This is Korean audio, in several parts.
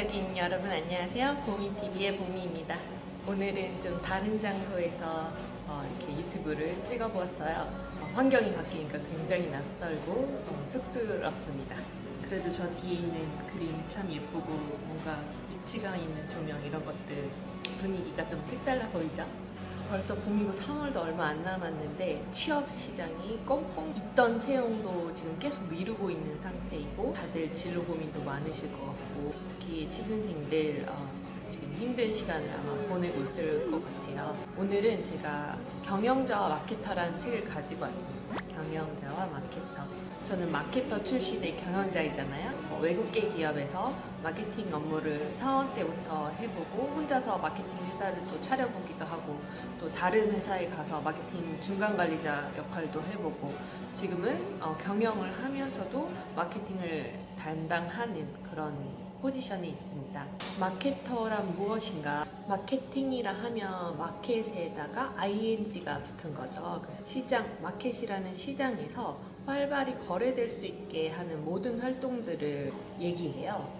매력적인 여러분 안녕하세요. 보미TV의 보미입니다. 오늘은 좀 다른 장소에서 이렇게 유튜브를 찍어보았어요. 환경이 바뀌니까 굉장히 낯설고 쑥스럽습니다. 그래도 저 뒤에 있는 그림 참 예쁘고 뭔가 위치가 있는 조명 이런 것들 분위기가 좀 색달라 보이죠? 벌써 봄이고 3월도 얼마 안 남았는데 취업 시장이 꽁꽁 있던 채용도 지금 계속 미루고 있는 상태이고 다들 진로 고민도 많으실 것 같고 특히 취준생들 지금 힘든 시간을 아마 보내고 있을 것 같아요. 오늘은 제가 경영자와 마케터라는 책을 가지고 왔습니다. 경영자와 마케터. 저는 마케터 출신의 경영자이잖아요. 외국계 기업에서 마케팅 업무를 사원 때부터 해보고 혼자서 마케팅 회사를 또 차려보기도 하고 또 다른 회사에 가서 마케팅 중간 관리자 역할도 해보고 지금은 경영을 하면서도 마케팅을 담당하는 그런 포지션에 있습니다. 마케터란 무엇인가? 마케팅이라 하면 마켓에다가 ing가 붙은 거죠. 시장, 마켓이라는 시장에서 활발히 거래될 수 있게 하는 모든 활동들을 얘기해요.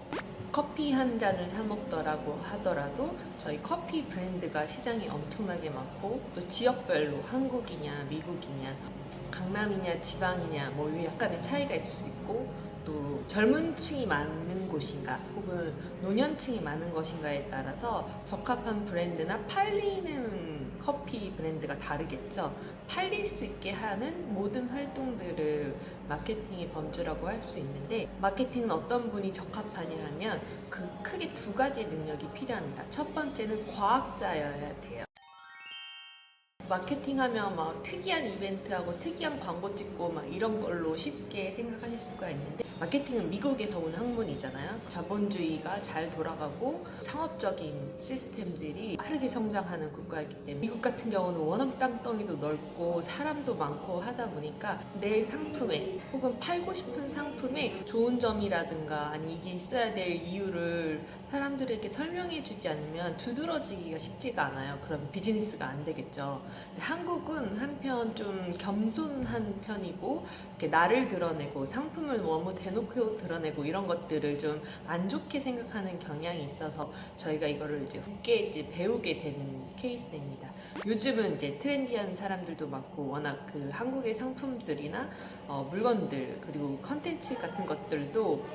커피 한 잔을 사 먹더라고 하더라도 저희 커피 브랜드가 시장이 엄청나게 많고 또 지역별로 한국이냐 미국이냐 강남이냐 지방이냐 뭐 약간의 차이가 있을 수 있고 또 젊은 층이 많은 곳인가 혹은 노년층이 많은 것인가에 따라서 적합한 브랜드나 팔리는 커피 브랜드가 다르겠죠. 팔릴 수 있게 하는 모든 활동들을 마케팅의 범주라고 할 수 있는데 마케팅은 어떤 분이 적합하냐 하면 크게 두 가지 능력이 필요합니다. 첫 번째는 과학자여야 돼요. 마케팅하면 막 특이한 이벤트하고 특이한 광고 찍고 막 이런 걸로 쉽게 생각하실 수가 있는데 마케팅은 미국에서 온 학문이잖아요. 자본주의가 잘 돌아가고 상업적인 시스템들이 빠르게 성장하는 국가이기 때문에 미국 같은 경우는 워낙 땅덩이도 넓고 사람도 많고 하다 보니까 내 상품에 혹은 팔고 싶은 상품에 좋은 점이라든가 아니 이게 있어야 될 이유를 사람들에게 설명해 주지 않으면 두드러지기가 쉽지가 않아요. 그럼 비즈니스가 안 되겠죠. 한국은 한편 좀 겸손한 편이고 이렇게 나를 드러내고 상품을 너무 대놓고 드러내고 이런 것들을 좀 안 좋게 생각하는 경향이 있어서 저희가 이거를 이제 굳게 배우게 된 케이스입니다. 요즘은 이제 트렌디한 사람들도 많고 워낙 그 한국의 상품들이나 물건들 그리고 컨텐츠 같은 것들도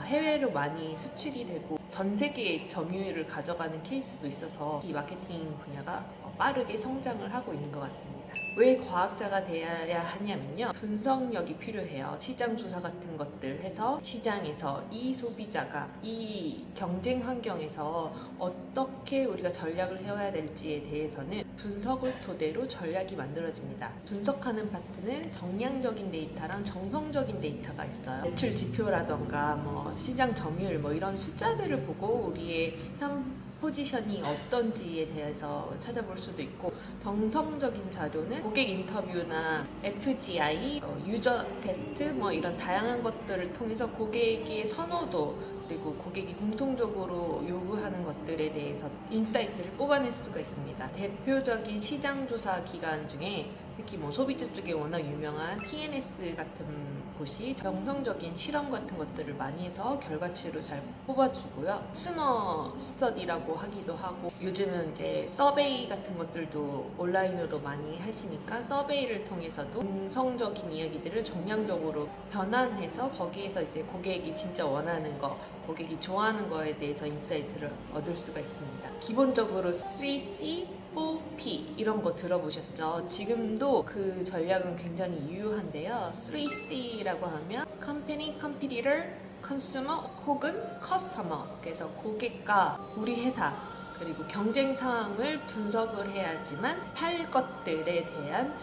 해외로 많이 수출이 되고 전 세계의 점유율을 가져가는 케이스도 있어서 이 마케팅 분야가 빠르게 성장을 하고 있는 것 같습니다. 왜 과학자가 되어야 하냐면요. 분석력이 필요해요. 시장 조사 같은 것들 해서 시장에서 이 소비자가 이 경쟁 환경에서 어떻게 우리가 전략을 세워야 될지에 대해서는 분석을 토대로 전략이 만들어집니다. 분석하는 파트는 정량적인 데이터랑 정성적인 데이터가 있어요. 매출 지표라던가 뭐 시장 점유율 뭐 이런 숫자들을 보고 우리의 현 포지션이 어떤지에 대해서 찾아볼 수도 있고 정성적인 자료는 고객 인터뷰나 FGI, 유저 테스트 뭐 이런 다양한 것들을 통해서 고객의 선호도 그리고 고객이 공통적으로 요구하는 것들에 대해서 인사이트를 뽑아낼 수가 있습니다. 대표적인 시장조사 기관 중에 특히 뭐 소비자 쪽에 워낙 유명한 TNS 같은 곳이 정성적인 실험 같은 것들을 많이 해서 결과치로 잘 뽑아주고요. 스머 스터디라고 하기도 하고 요즘은 이제 서베이 같은 것들도 온라인으로 많이 하시니까 서베이를 통해서도 긍정적인 이야기들을 정량적으로 변환해서 거기에서 이제 고객이 진짜 원하는 거 고객이 좋아하는 거에 대해서 인사이트를 얻을 수가 있습니다. 기본적으로 3C, 4P 이런 거 들어보셨죠? 지금도 그 전략은 굉장히 유효한데요. 3C라고 하면 Company, Competitor, Consumer 혹은 Customer 그래서 고객과 우리 회사 그리고 경쟁 상황을 분석을 해야지만 팔 것들에 대한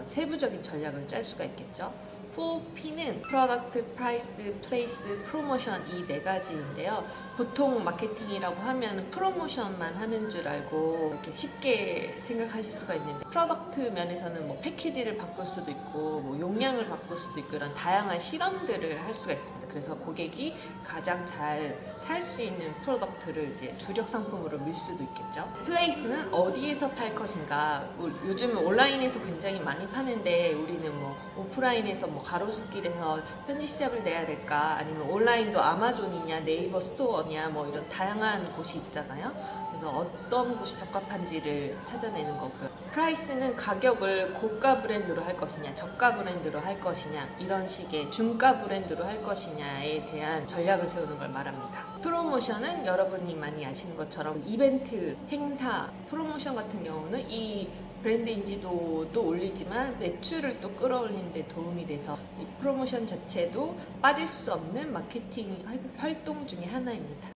세부적인 전략을 짤 수가 있겠죠. 4P는 프로덕트, 프라이스, 플레이스, 프로모션 이 네 가지인데요. 보통 마케팅이라고 하면 프로모션만 하는 줄 알고 이렇게 쉽게 생각하실 수가 있는데 프로덕트 면에서는 뭐 패키지를 바꿀 수도 있고 뭐 용량을 바꿀 수도 있고 이런 다양한 실험들을 할 수가 있습니다. 그래서 고객이 가장 잘 살 수 있는 프로덕트를 이제 주력 상품으로 밀 수도 있겠죠. 플레이스는 어디에서 팔 것인가. 요즘 온라인에서 굉장히 많이 파는데 우리는 뭐 오프라인에서 뭐 가로수길에서 편지 시합을 내야 될까 아니면 온라인도 아마존이냐 네이버 스토어 거냐 뭐 이런 다양한 곳이 있잖아요. 그래서 어떤 곳이 적합한지를 찾아내는 거고요. 프라이스는 가격을 고가 브랜드로 할 것이냐 저가 브랜드로 할 것이냐 이런 식의 중가 브랜드로 할 것이냐에 대한 전략을 세우는 걸 말합니다. 프로모션은 여러분이 많이 아시는 것처럼 이벤트, 행사, 프로모션 같은 경우는 이 브랜드 인지도도 올리지만 매출을 또 끌어올리는 데 도움이 돼서 이 프로모션 자체도 빠질 수 없는 마케팅 활동 중에 하나입니다.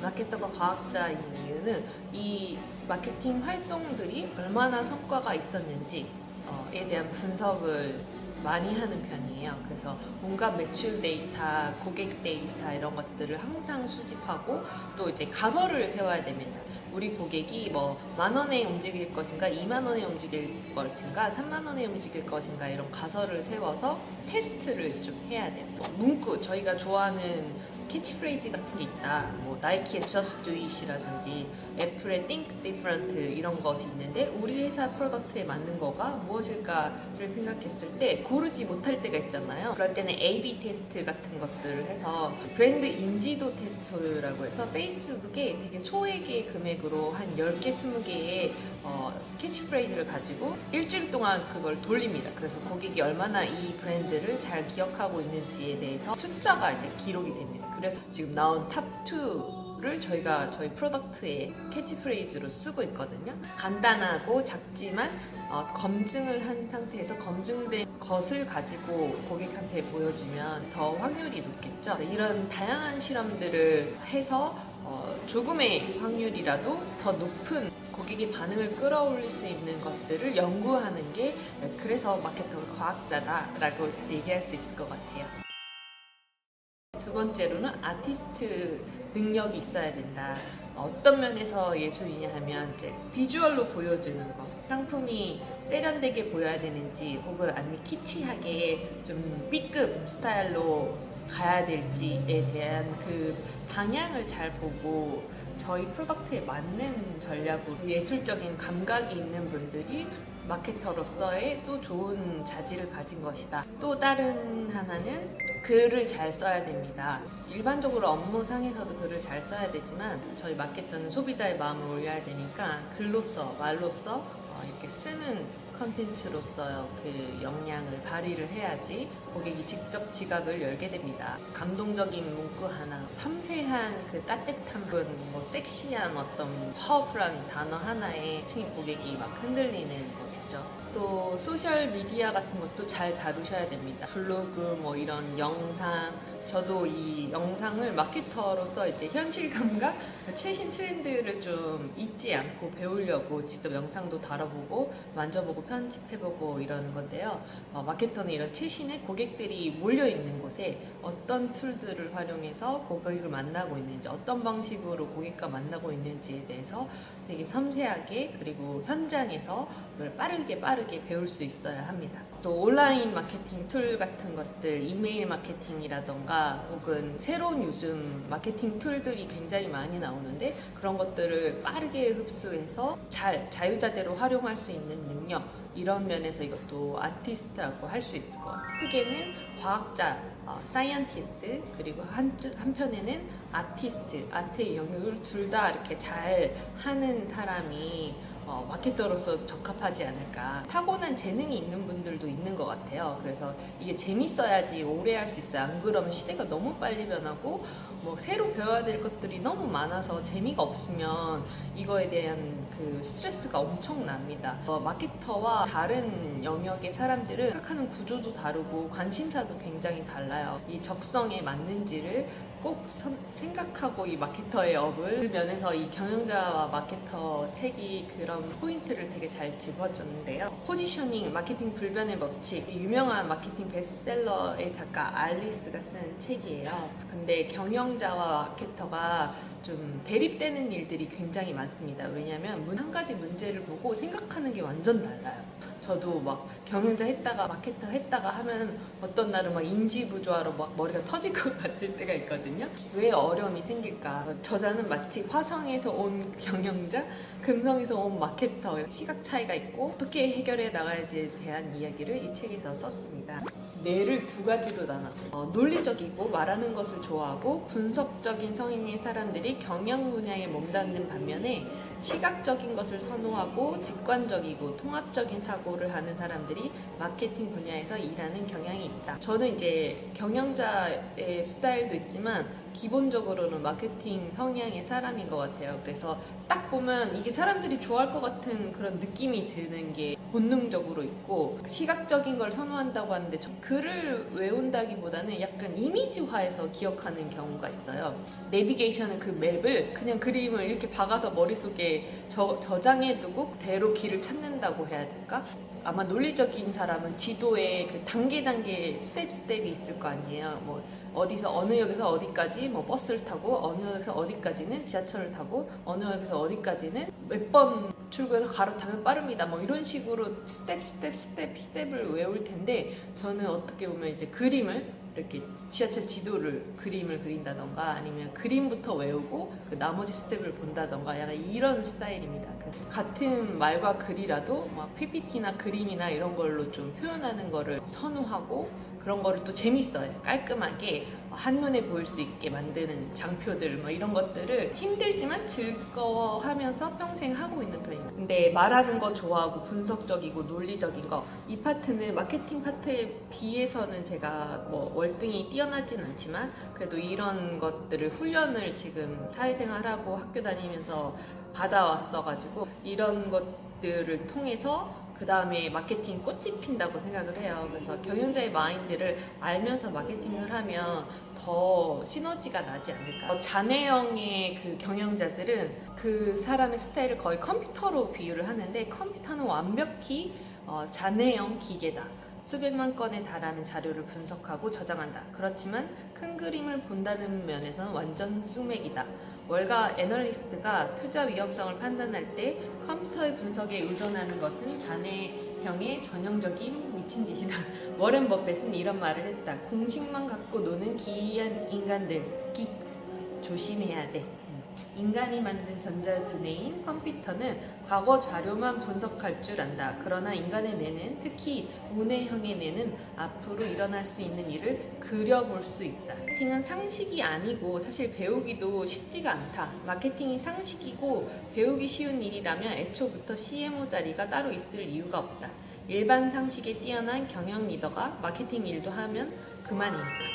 마케터가 과학자인 이유는 이 마케팅 활동들이 얼마나 성과가 있었는지에 대한 분석을 많이 하는 편이에요. 그래서 온갖 매출 데이터, 고객 데이터 이런 것들을 항상 수집하고 또 이제 가설을 세워야 됩니다. 우리 고객이 뭐 10,000원에 움직일 것인가, 20,000원에 움직일 것인가, 30,000원에 움직일 것인가 이런 가설을 세워서 테스트를 좀 해야 돼요. 문구, 저희가 좋아하는 캐치프레이즈 같은 게 있다. 뭐 나이키의 Just Do It이라든지 애플의 Think Different 이런 것이 있는데 우리 회사 프로덕트에 맞는 거가 무엇일까를 생각했을 때 고르지 못할 때가 있잖아요. 그럴 때는 A/B 테스트 같은 것들을 해서 브랜드 인지도 테스트라고 해서 페이스북에 되게 소액의 금액으로 한 10개, 20개의 캐치프레이즈를 가지고 일주일 동안 그걸 돌립니다. 그래서 고객이 얼마나 이 브랜드를 잘 기억하고 있는지에 대해서 숫자가 이제 기록이 됩니다. 그래서 지금 나온 탑2를 저희가 저희 프로덕트의 캐치프레이즈로 쓰고 있거든요. 간단하고 작지만 검증을 한 상태에서 검증된 것을 가지고 고객한테 보여주면 더 확률이 높겠죠. 이런 다양한 실험들을 해서 조금의 확률이라도 더 높은 고객의 반응을 끌어올릴 수 있는 것들을 연구하는 게 그래서 마케터가 과학자다라고 얘기할 수 있을 것 같아요. 두 번째로는 아티스트 능력이 있어야 된다. 어떤 면에서 예술이냐 하면 이제 비주얼로 보여주는 거. 상품이 세련되게 보여야 되는지 혹은 아니면 키치하게 좀 B급 스타일로 가야 될지에 대한 그 방향을 잘 보고 저희 프로덕트에 맞는 전략으로 예술적인 감각이 있는 분들이 마케터로서의 또 좋은 자질을 가진 것이다. 또 다른 하나는 글을 잘 써야 됩니다. 일반적으로 업무상에서도 글을 잘 써야 되지만 저희 마케터는 소비자의 마음을 올려야 되니까 글로써, 말로써 이렇게 쓰는 컨텐츠로서 그 역량을 발휘를 해야지 고객이 직접 지갑을 열게 됩니다. 감동적인 문구 하나, 섬세한 그 따뜻한 뭐 섹시한 어떤 파워풀한 단어 하나에 층이 고객이 막 흔들리는 거겠죠. 또 소셜 미디어 같은 것도 잘 다루셔야 됩니다. 블로그 뭐 이런 영상, 저도 이 영상을 마케터로서 이제 현실 감각, 최신 트렌드를 좀 잊지 않고 배우려고 직접 영상도 다뤄보고 만져보고 편집해보고 이러는 건데요. 마케터는 이런 최신의 고객들이 몰려있는 곳에 어떤 툴들을 활용해서 고객을 만나고 있는지, 어떤 방식으로 고객과 만나고 있는지에 대해서 되게 섬세하게 그리고 현장에서 그걸 빠르게 배울 수 있어야 합니다. 또 온라인 마케팅 툴 같은 것들, 이메일 마케팅이라던가 혹은 새로운 요즘 마케팅 툴들이 굉장히 많이 나오는데 그런 것들을 빠르게 흡수해서 잘 자유자재로 활용할 수 있는 능력, 이런 면에서 이것도 아티스트라고 할 수 있을 것 같아요. 크게는 과학자, 사이언티스트, 그리고 한편에는 아티스트, 아트의 영역을 둘 다 이렇게 잘 하는 사람이 마케터로서 적합하지 않을까. 타고난 재능이 있는 분들도 있는 것 같아요. 그래서 이게 재밌어야지 오래 할 수 있어요. 안 그러면 시대가 너무 빨리 변하고 뭐 새로 배워야 될 것들이 너무 많아서 재미가 없으면 이거에 대한 그 스트레스가 엄청납니다. 마케터와 다른 영역의 사람들은 생각하는 구조도 다르고 관심사도 굉장히 달라요. 이 적성에 맞는지를 꼭 생각하고 이 마케터의 업을 그 면에서 이 경영자와 마케터 책이 그런 포인트를 되게 잘 짚어줬는데요. 포지셔닝, 마케팅 불변의 법칙, 유명한 마케팅 베스트셀러의 작가 알리스가 쓴 책이에요. 근데 경영자와 마케터가 좀 대립되는 일들이 굉장히 많습니다. 왜냐하면 한 가지 문제를 보고 생각하는 게 완전 달라요. 저도 막 경영자 했다가 마케터 했다가 하면 어떤 날은 막 인지부조화로 막 머리가 터질 것 같을 때가 있거든요. 왜 어려움이 생길까? 저자는 마치 화성에서 온 경영자, 금성에서 온 마케터, 시각 차이가 있고 어떻게 해결해 나가야지에 대한 이야기를 이 책에서 썼습니다. 뇌를 두 가지로 나눴어요. 논리적이고 말하는 것을 좋아하고 분석적인 성향의 사람들이 경영 분야에 몸담는 반면에 시각적인 것을 선호하고 직관적이고 통합적인 사고를 하는 사람들이 마케팅 분야에서 일하는 경향이 있다. 저는 이제 경영자의 스타일도 있지만 기본적으로는 마케팅 성향의 사람인 것 같아요. 그래서 딱 보면 이게 사람들이 좋아할 것 같은 그런 느낌이 드는 게 본능적으로 있고, 시각적인 걸 선호한다고 하는데 글을 외운다기보다는 약간 이미지화해서 기억하는 경우가 있어요. 내비게이션은 그 맵을 그냥 그림을 이렇게 박아서 머릿속에 저장해두고 그대로 길을 찾는다고 해야 될까? 아마 논리적인 사람은 지도에 그 단계 스텝이 있을 거 아니에요. 뭐 어디서 어느 역에서 어디까지 뭐 버스를 타고, 어느 역에서 어디까지는 지하철을 타고, 어느 역에서 어디까지는 몇 번 출구에서 갈아타면 빠릅니다. 뭐 이런 식으로 스텝을 외울 텐데, 저는 어떻게 보면 이제 그림을 이렇게 지하철 지도를 그림을 그린다던가 아니면 그림부터 외우고 그 나머지 스텝을 본다던가 약간 이런 스타일입니다. 같은 말과 글이라도 막 PPT나 그림이나 이런 걸로 좀 표현하는 거를 선호하고, 그런 거를 또 재밌어요. 깔끔하게 한눈에 보일 수 있게 만드는 장표들 뭐 이런 것들을 힘들지만 즐거워하면서 평생 하고 있는 편입니다. 근데 말하는 거 좋아하고 분석적이고 논리적인 거, 이 파트는 마케팅 파트에 비해서는 제가 뭐 월등히 뛰어나진 않지만 그래도 이런 것들을 훈련을 지금 사회생활하고 학교 다니면서 받아왔어가지고 이런 것들을 통해서 그 다음에 마케팅 꽃이 핀다고 생각을 해요. 그래서 경영자의 마인드를 알면서 마케팅을 하면 더 시너지가 나지 않을까. 자네형의 그 경영자들은 그 사람의 스타일을 거의 컴퓨터로 비유를 하는데, 컴퓨터는 완벽히 자네형 기계다. 수백만 건에 달하는 자료를 분석하고 저장한다. 그렇지만 큰 그림을 본다는 면에서는 완전 쑥맥이다. 월가 애널리스트가 투자 위험성을 판단할 때 컴퓨터의 분석에 의존하는 것은 자네형의 전형적인 미친 짓이다. 워렌 버핏은 이런 말을 했다. 공식만 갖고 노는 기이한 인간들, 조심해야 돼. 인간이 만든 전자두뇌인 컴퓨터는 과거 자료만 분석할 줄 안다. 그러나 인간의 뇌는, 특히 우뇌형의 뇌는 앞으로 일어날 수 있는 일을 그려볼 수 있다. 마케팅은 상식이 아니고 사실 배우기도 쉽지가 않다. 마케팅이 상식이고 배우기 쉬운 일이라면 애초부터 CMO 자리가 따로 있을 이유가 없다. 일반 상식에 뛰어난 경영 리더가 마케팅 일도 하면 그만이니까.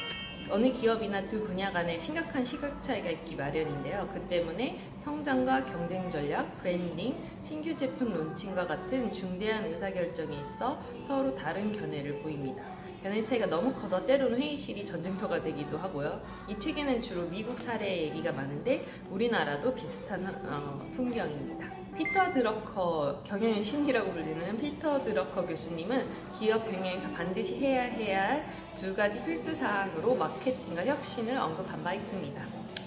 어느 기업이나 두 분야 간에 심각한 시각 차이가 있기 마련인데요. 그 때문에 성장과 경쟁 전략, 브랜딩, 신규 제품 론칭과 같은 중대한 의사결정에 있어 서로 다른 견해를 보입니다. 견해 차이가 너무 커서 때로는 회의실이 전쟁터가 되기도 하고요. 이 책에는 주로 미국 사례 얘기가 많은데 우리나라도 비슷한 풍경입니다. 피터 드러커, 경영의 신이라고 불리는 피터 드러커 교수님은 기업 경영에서 반드시 해야 할 두 가지 필수 사항으로 마케팅과 혁신을 언급한 바 있습니다.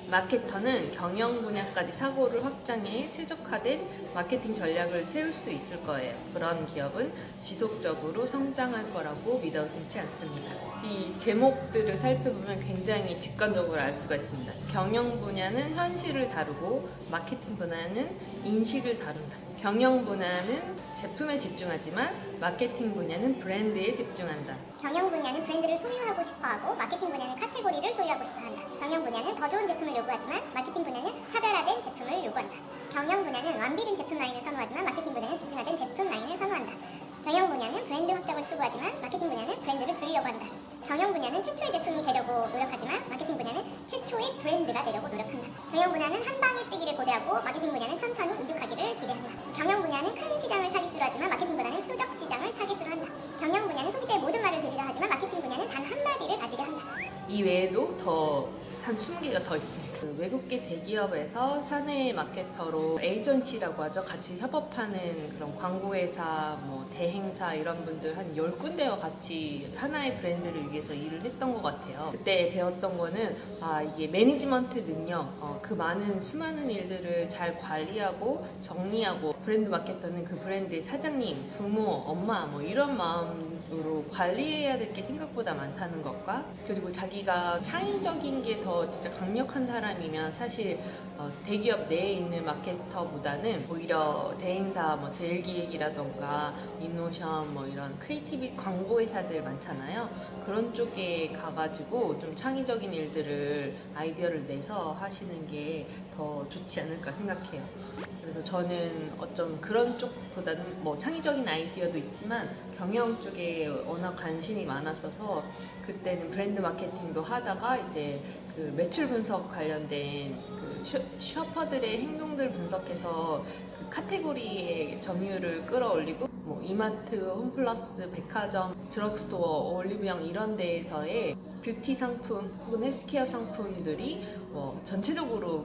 마케터는 경영 분야까지 사고를 확장해 최적화된 마케팅 전략을 세울 수 있을 거예요. 그런 기업은 지속적으로 성장할 거라고 믿어 의심치 않습니다. 이 제목들을 살펴보면 굉장히 직관적으로 알 수가 있습니다. 경영 분야는 현실을 다루고 마케팅 분야는 인식을 다룬다. 경영 분야는 제품에 집중하지만 마케팅 분야는 브랜드에 집중한다. 경영 분야는 브랜드를 소유하고 싶어하고 마케팅 분야는 카테고리를 소유하고 싶어한다. 경영 분야는 더 좋은 제품을 요구하지만 마케팅 분야는 차별화된 제품을 요구한다. 경영 분야는 완비된 제품 라인을 선호하지만 마케팅 분야는 준준화된 제품 라인을 선호한다. 경영 분야는 브랜드 확장을 추구하지만 마케팅 분야는 브랜드를 줄이려고 한다. 경영 분야는 최초의 제품이 되려고 노력하지만 마케팅 분야는 최초의 브랜드가 되려고 노력한다. 경영 분야는 한 방에 뜨기를 고대하고 마케팅 분야는 천천히 이륙하기를 기대한다. 경영 분야는 큰 시장을 타깃으로 하지만 마케팅 분야는 표적 시장을 타깃으로 한다. 경영 분야는 소비자의 모든 말을 들으려 하지만 마케팅 분야는 단 한마디를 가지려 한다. 이 외에도 한 20개가 더 있습니다. 외국계 대기업에서 사내 마케터로 에이전시라고 하죠. 같이 협업하는 그런 광고회사, 뭐 대행사 이런 분들 한 10군데와 같이 하나의 브랜드를 위해서 일을 했던 것 같아요. 그때 배웠던 거는 이게 매니지먼트 능력, 그 수많은 일들을 잘 관리하고 정리하고, 브랜드 마케터는 그 브랜드의 사장님, 부모, 엄마 뭐 이런 마음 으로 관리해야 될 게 생각보다 많다는 것과, 그리고 자기가 창의적인 게 더 진짜 강력한 사람이면 사실 대기업 내에 있는 마케터보다는 오히려 대행사 뭐 제일기획이라던가 이노션 뭐 이런 크리에이티브 광고 회사들 많잖아요. 그런 쪽에 가가지고 좀 창의적인 일들을 아이디어를 내서 하시는 게 더 좋지 않을까 생각해요. 그래서 저는 어쩜 그런 쪽보다는 뭐 창의적인 아이디어도 있지만 경영 쪽에 워낙 관심이 많았어서 그때는 브랜드 마케팅도 하다가 이제 그 매출 분석 관련된 그 셔퍼들의 행동들 분석해서 그 카테고리의 점유율을 끌어올리고 뭐 이마트, 홈플러스, 백화점, 드럭스토어, 올리브영 이런 데에서의 뷰티 상품 혹은 헬스케어 상품들이 전체적으로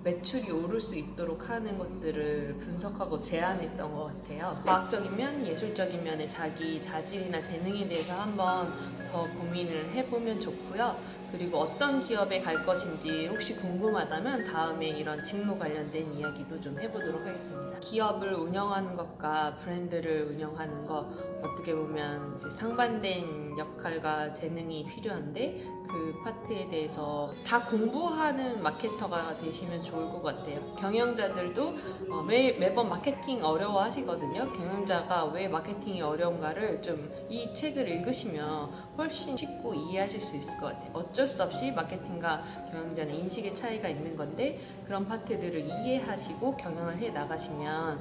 매출이 오를 수 있도록 하는 것들을 분석하고 제안했던 것 같아요. 과학적인 면, 예술적인 면에 자기 자질이나 재능에 대해서 한번 더 고민을 해보면 좋고요. 그리고 어떤 기업에 갈 것인지 혹시 궁금하다면 다음에 이런 직무 관련된 이야기도 좀 해보도록 하겠습니다. 기업을 운영하는 것과 브랜드를 운영하는 것 어떻게 보면 이제 상반된 역할과 재능이 필요한데 그 파트에 대해서 다 공부하는 마케터가 되시면 좋을 것 같아요. 경영자들도 매번 마케팅 어려워 하시거든요. 경영자가 왜 마케팅이 어려운가를 좀 이 책을 읽으시면 훨씬 쉽고 이해하실 수 있을 것 같아요. 어쩔 수 없이 마케팅과 경영자는 인식의 차이가 있는 건데 그런 파트들을 이해하시고 경영을 해 나가시면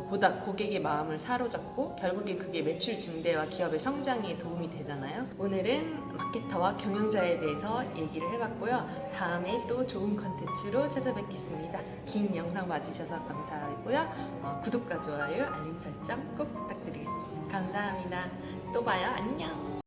보다 고객의 마음을 사로잡고 결국에 그게 매출 증대와 기업의 성장에 도움이 되잖아요. 오늘은 마케터와 경영자에 대해서 얘기를 해봤고요. 다음에 또 좋은 컨텐츠로 찾아뵙겠습니다. 긴 영상 봐주셔서 감사하고요. 구독과 좋아요, 알림 설정 꼭 부탁드리겠습니다. 감사합니다. 또 봐요. 안녕.